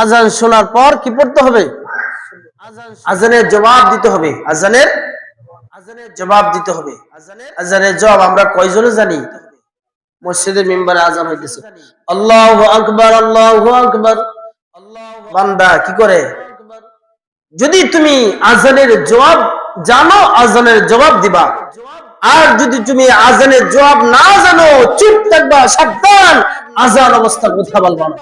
আজান শোনার পর কি পড়তে হবে? আজানের জবাব দিতে হবে। আজানের জবাব দিতে হবে। আজানের জবাব আমরা কয়জনে জানি? মসজিদের মিম্বারে আজান হইতেছে, আল্লাহু আকবার, আল্লাহু আকবার। বান্দা কি করে? যদি তুমি আজানের জবাব জানো, আজানের জবাব দিবা। আর যদি তুমি আজানের জবাব না জানো, চুপ থাকবা, সাবধান, আজান অবস্থা কথা বলবা না।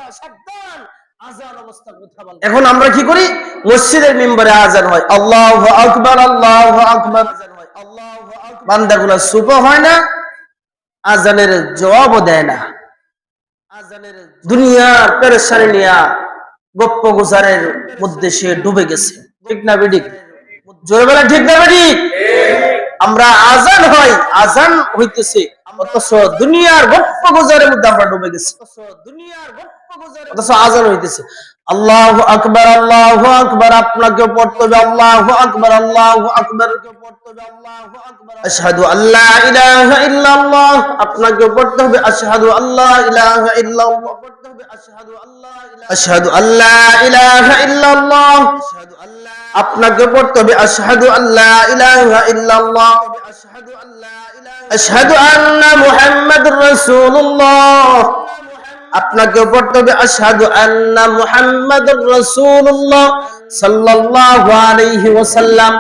এখন আমরা কি করি? মসজিদের মিম্বারে আজান হয়, আল্লাহু আকবার, আল্লাহু আকবার। বান্দাগুলো চুপ হয় না, আজানের জবাবও দেয় না। দুনিয়ার পেরেশানি নিয়া গপ্প গুজারের মধ্যে সে ডুবে গেছে। ঠিক না বেঠিক? জোরে বলেন ঠিক না বেঠিক? আমরা আজান হয়, আজান হইতেছে, অথচ দুনিয়ার গপ্প গুজারের মধ্যে আমরা ডুবে গেছি। অথচ আজান হইতেছে, আল্লাহু আকবার, আল্লাহু আকবার। আপনাকে পড়তে হবে আল্লাহু আকবার, আল্লাহু আকবার। আশহাদু আল্লা ইলাহা ইল্লাল্লাহ। আপনাকে পড়তে হবে আশহাদু আল্লা ইলাহা ইল্লাল্লাহ। আশহাদু আল্লা ইলাহা ইল্লাল্লাহ। আপনাকে পড়তে হবে আশহাদু আল্লা ইলাহা ইল্লাল্লাহ। আশহাদু আন্না মুহাম্মাদুর রাসূলুল্লাহ। আপনাকে পড়তে হবে আশহাদু আন্না মুহাম্মাদুর রাসূলুল্লাহ সাল্লাল্লাহু আলাইহি ওয়াসাল্লাম।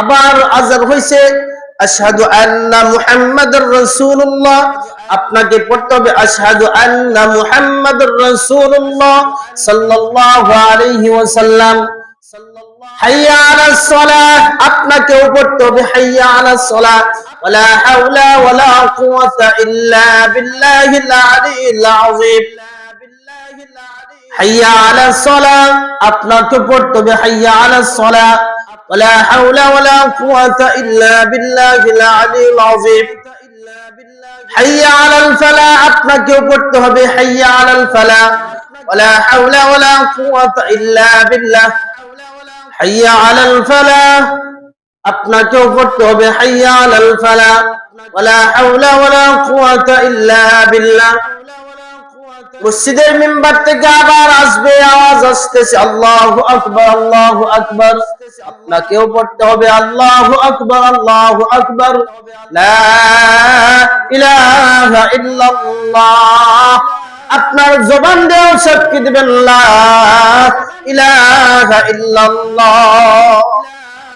আবার আযান হইছে, আশহাদু আন্না মুহাম্মাদুর রাসূলুল্লাহ। আপনাকে পড়তে হবে আশহাদু আন্না মুহাম্মাদুর রাসূলুল্লাহ সাল্লাল্লাহু আলাইহি ওয়াসাল্লাম। হাইয়া আলাস সালাহ। আপনাকে পড়তে হবে হাইয়া আলাস সালাহ। ওয়ালা হাওলা ওয়ালা কুওয়াতা ইল্লা বিল্লাহিল আলিয়্যিল আযীম। হাইয়া আলাস সালাহ। আপনাকে পড়তে হবে হাইয়া আলাস সালাহ। ওয়ালা হাওলা ওয়ালা কুওয়াতা ইল্লা বিল্লাহিল আলিয়্যিল আযীম। হাইয়া আলাল ফালাহ। আপনাকে পড়তে হবে হাইয়া আলাল ফালাহ। ওয়ালা হাওলা ওয়ালা কুওয়াতা ইল্লা বিল্লাহ। হাইয়া আলাল ফালাহ। আপনাকে পড়তে হবে হাইয়া আলাল ফালাহ। ওয়ালা হাওলা ওয়ালা কুওয়াতা ইল্লা বিল্লাহ। মসজিদের মিম্বার থেকে আবার আসবে, আওয়াজ আসতেছে আল্লাহু আকবার, আল্লাহু আকবার। আপনাকেও পড়তে হবে আল্লাহু আকবার, আল্লাহু আকবার। লা ইলাহা ইল্লাল্লাহ। আপনার জবান দিয়েও সাক্ষী দিবেন লা ইলাহা ইল্লাল্লাহ।